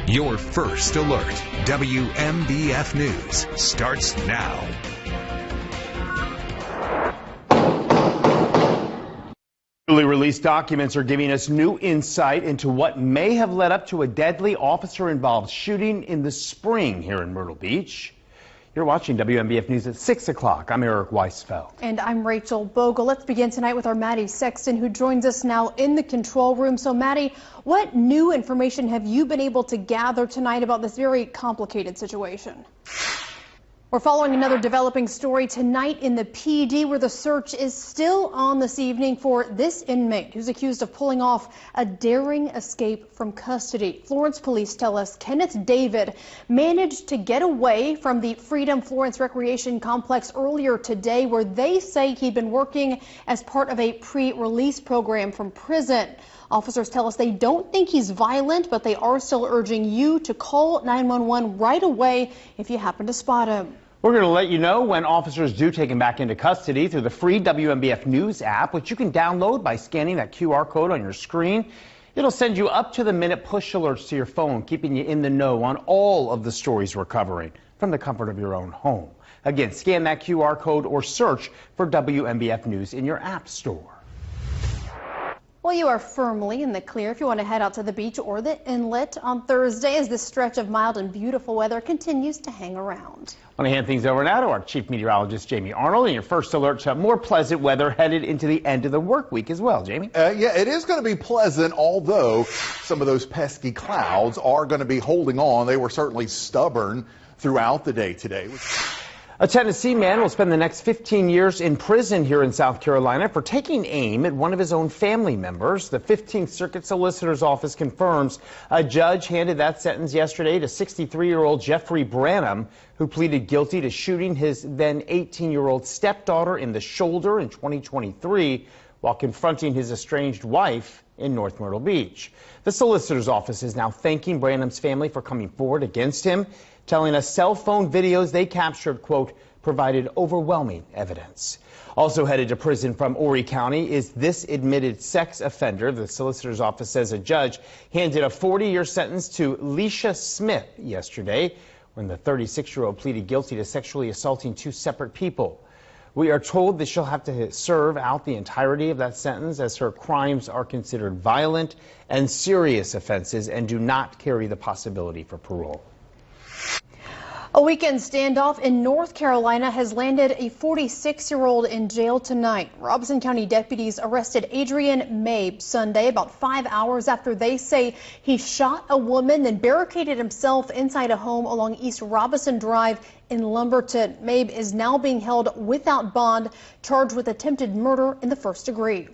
Your first alert. WMBF News starts now. Newly released documents are giving us new insight into what may have led up to a deadly officer-involved shooting in the spring here in Myrtle Beach. You're watching WMBF News at 6 o'clock. I'm Eric Weisfeld. And I'm Rachel Bogle. Let's begin tonight with our Maddie Sexton, who joins us now in the control room. So, Maddie, what new information have you been able to gather tonight about this very complicated situation? We're following another developing story tonight in the PD, where the search is still on this evening for this inmate who's accused of pulling off a daring escape from custody. Florence police tell us Kenneth David managed to get away from the Freedom Florence Recreation Complex earlier today, where they say he'd been working as part of a pre-release program from prison. Officers tell us they don't think he's violent, but they are still urging you to call 911 right away if you happen to spot him. We're going to let you know when officers do take him back into custody through the free WMBF News app, which you can download by scanning that QR code on your screen. It'll send you up-to-the-minute push alerts to your phone, keeping you in the know on all of the stories we're covering from the comfort of your own home. Again, scan that QR code or search for WMBF News in your app store. Well, you are firmly in the clear if you want to head out to the beach or the inlet on Thursday, as this stretch of mild and beautiful weather continues to hang around. I want to hand things over now to our chief meteorologist, Jamie Arnold, and your first alert to more pleasant weather headed into the end of the work week as well. Jamie? Yeah, it is going to be pleasant, although some of those pesky clouds are going to be holding on. They were certainly stubborn throughout the day today. A Tennessee man will spend the next 15 years in prison here in South Carolina for taking aim at one of his own family members. The 15th Circuit Solicitor's Office confirms a judge handed that sentence yesterday to 63-year-old Jeffrey Branham, who pleaded guilty to shooting his then 18-year-old stepdaughter in the shoulder in 2023 while confronting his estranged wife in North Myrtle Beach. The Solicitor's Office is now thanking Branham's family for coming forward against him, telling us cell phone videos they captured, quote, provided overwhelming evidence. Also headed to prison from Horry County is this admitted sex offender. The Solicitor's Office says a judge handed a 40-year sentence to Leisha Smith yesterday when the 36-year-old pleaded guilty to sexually assaulting two separate people. We are told that she'll have to serve out the entirety of that sentence, as her crimes are considered violent and serious offenses and do not carry the possibility for parole. A weekend standoff in North Carolina has landed a 46-year-old in jail tonight. Robeson County deputies arrested Adrian Mabe Sunday, about 5 hours after they say he shot a woman and barricaded himself inside a home along East Robeson Drive in Lumberton. Mabe is now being held without bond, charged with attempted murder in the first degree.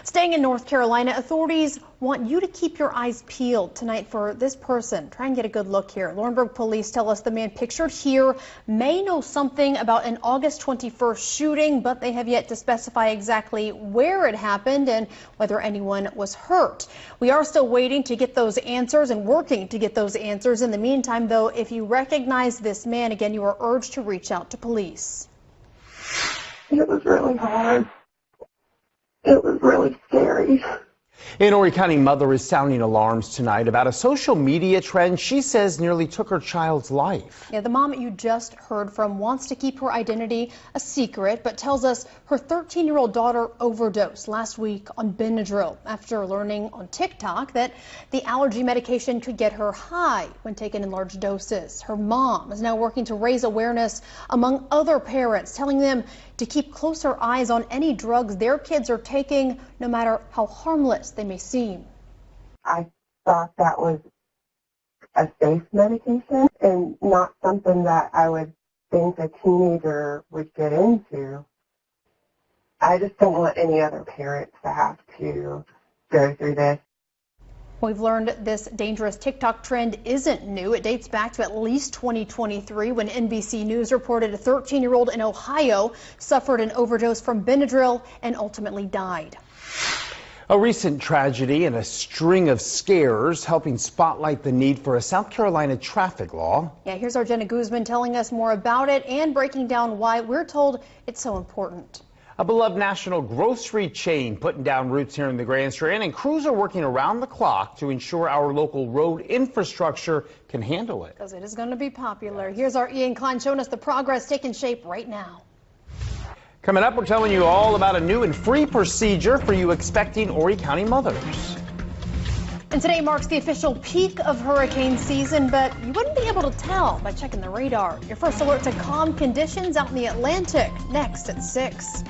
Staying in North Carolina, authorities want you to keep your eyes peeled tonight for this person. Try and get a good look here. Laurinburg police tell us the man pictured here may know something about an August 21st shooting, but they have yet to specify exactly where it happened and whether anyone was hurt. We are still waiting to get those answers and working to get those answers. In the meantime, though, if you recognize this man, again, you are urged to reach out to police. It was really hard. It was really scary. An Horry County mother is sounding alarms tonight about a social media trend she says nearly took her child's life. Yeah, the mom you just heard from wants to keep her identity a secret, but tells us her 13-year-old daughter overdosed last week on Benadryl after learning on TikTok that the allergy medication could get her high when taken in large doses. Her mom is now working to raise awareness among other parents, telling them to keep closer eyes on any drugs their kids are taking, no matter how harmless they may seem. I thought that was a safe medication and not something that I would think a teenager would get into. I just don't want any other parents to have to go through this. We've learned this dangerous TikTok trend isn't new. It dates back to at least 2023 when NBC News reported a 13-year-old in Ohio suffered an overdose from Benadryl and ultimately died. A recent tragedy and a string of scares helping spotlight the need for a South Carolina traffic law. Yeah, here's our Jenna Guzman telling us more about it and breaking down why we're told it's so important. A beloved national grocery chain putting down roots here in the Grand Strand, and crews are working around the clock to ensure our local road infrastructure can handle it. Because it is going to be popular. Here's our Ian Klein showing us the progress taking shape right now. Coming up, we're telling you all about a new and free procedure for you expecting Horry County mothers. And today marks the official peak of hurricane season, but you wouldn't be able to tell by checking the radar. Your first alert to calm conditions out in the Atlantic, next at 6.